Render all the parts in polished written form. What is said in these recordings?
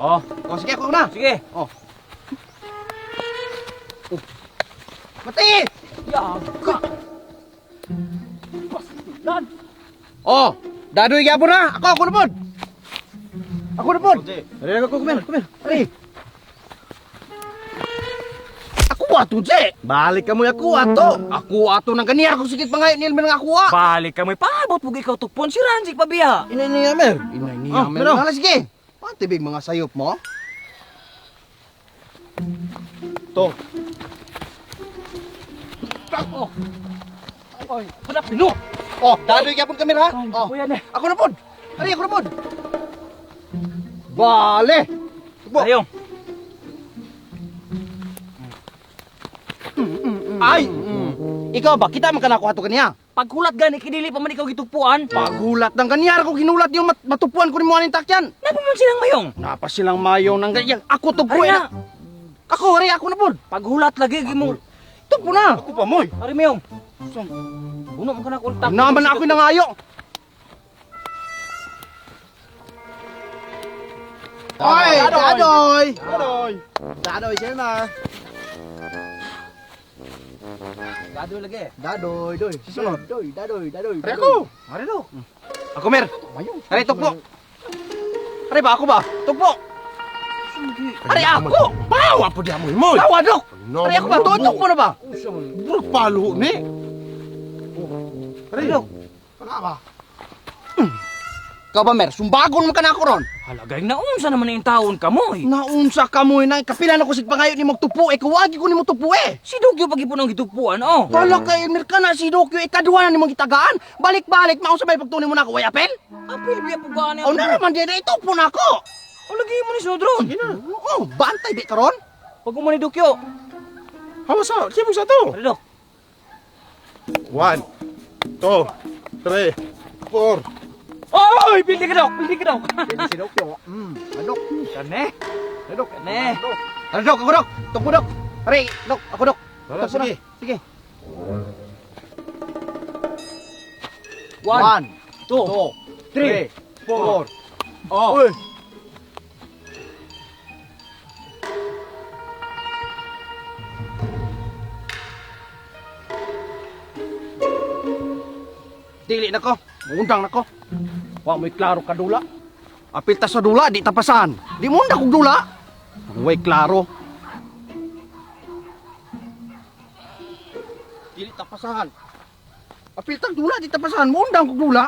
Oh, O, sige, ako na. sige. Oh. Mati! Yaga. Bastilan. Oh, dadoy gyapon na. Ako na pod. Ako na pod. Ari ako, come here. Ari. Ako ato, Je. Balik ka mo ako ato. Ako ato nang ganiyar ko sikit pangayo nil man nga ako. Balik ka may paabot mo ikaw tupon si Ranjik pabiya. Inay niya mer. Inay niya mer. pero. Nala sige. Pantibig mga sayop mo. To. Oh. Oy, hanap no. Oh, dadoy gyapon kami ha. Ay, Oh. kuya na. Ako na pod. Ari ako na pod. Bale. Ayong. Ay! Ikaw ba? Kita man ka nakuha to kaniya? Paghulat gani kidili pa man ikaw gitupuan. Paghulat ng kanyar ko ginulat yung matupuan ko ni mo aning takyan. Napa man silang mayong. Napa silang mayo ng ganyan. Ako tupo Ari na. na. Ako, ari ako na pod. Paghulat lagi gimo. Tupo na. Ako pa moy. Ari mayong. Uno mo ka na kultak. Naman ako nangayo. Oy, dadoy. Adoy. Dadoy, sena. Gado lagi. Dadoy, doy. Sisunod. Dadoy. Ari ako. Ari do. Ako mer. Ari tukpo. Ari ba ako ba? Tukpo. Ari ako. Bawa po di amoy moy. Tawa dok. Ari ako ba? Tukpo na ba? Buruk palo ni. Ari dok. Kana ba? Ka ba mer? Sumbagon mo ka na ako ron. Halagay na unsa naman yung taon ka mo. Naunsa ka mo na kapila na ko sig pangayo ni magtupo kuwagi ko ni mo tupo Si Dugyo pagipon ang gitupuan oh. Wala kay Mirka na si Dokyo ikaduha na ni mong gitagaan. Balik-balik maunsa may pagtunin mo na ako way apel? Apil biya po gani. O na naman di tupo na ako. O lagi mo ni Sodron. Oo, bantay di karon. Pag umani Dugyo. Hawa sa, sibog sa to. Ari do. 1, 2, 3, 4. Oy, pildi ka daw. Pwede si Dokyo. Adok. Kane. Adok. Kane. Ano dok, ako dok. Tukpo dok. Ari, dok, ako dok. Tara, Tukpo na. sige. Sige. 1, 2, 3, 4. Oh. Uy. Dili na ko. Undang na ko. Wa mo'y klaro ka dula. Apil ta sa dula, di tapasan. Di mo undang kog dula. Way klaro. Dili tapasan. Apil ta dula, di tapasan. Mo undang kog dula.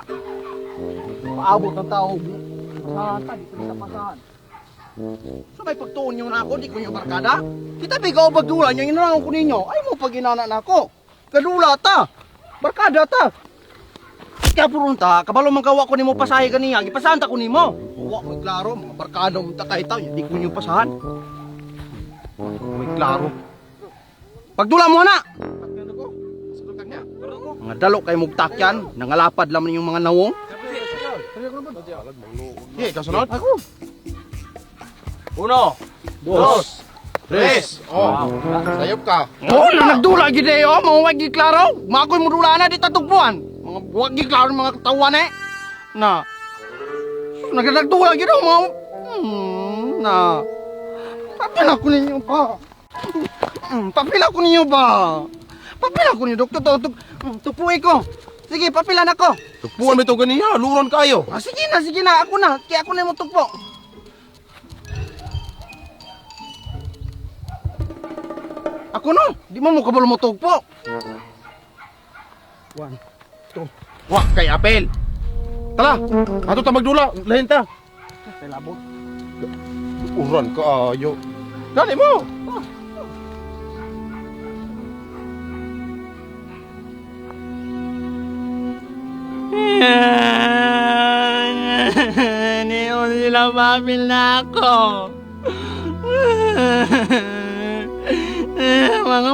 Paabot ang tao. Santa, di ko tapasan. So may pagtuon nyo na ako, di ko nyo barkada. Kita bigaw bagdula nyo, inanang ko ninyo. Ay mo paginana na ako. Kadula ta. Barkada ta. Kaya purun ta, kabalo man kawa ko nimo pasahe kaniya, gipasahan ta ko nimo. Wa mo klaro, mga barkada mo ta kahit di ko nyo pasahan. May klaro. Pagdula mo na. Mga dalo kay mugtakyan, nangalapad lamang yung mga nawong. Ye, kasunod. Ako. 1, 2, 3. Oh. Sayop ka. Oh, na nagdula gid eh, oh, mga wagi klaro. Makoy mo dula na di tatugpuan. Mga wagi klaro mga katawan eh. Na. Nagdagdula gid oh, mga na. Papila ko ninyo pa. Papila ko ninyo ba? Papila ko ninyo, doktor. Tupuin ko. Sige, papila na ko. Tukpuan mo ito ganiya. Luron kayo. Ah, sige na. Ako na. Kaya ako na mo tugpo. Ako no. Di mo kabalo mo tugpo. 1, 2. Wah, kay apel. Tara, ato ta magdula. Lahin ta. Kay labot. Uran ka ayo. Dali mo. Hindi mo sila mapil na ako. Mga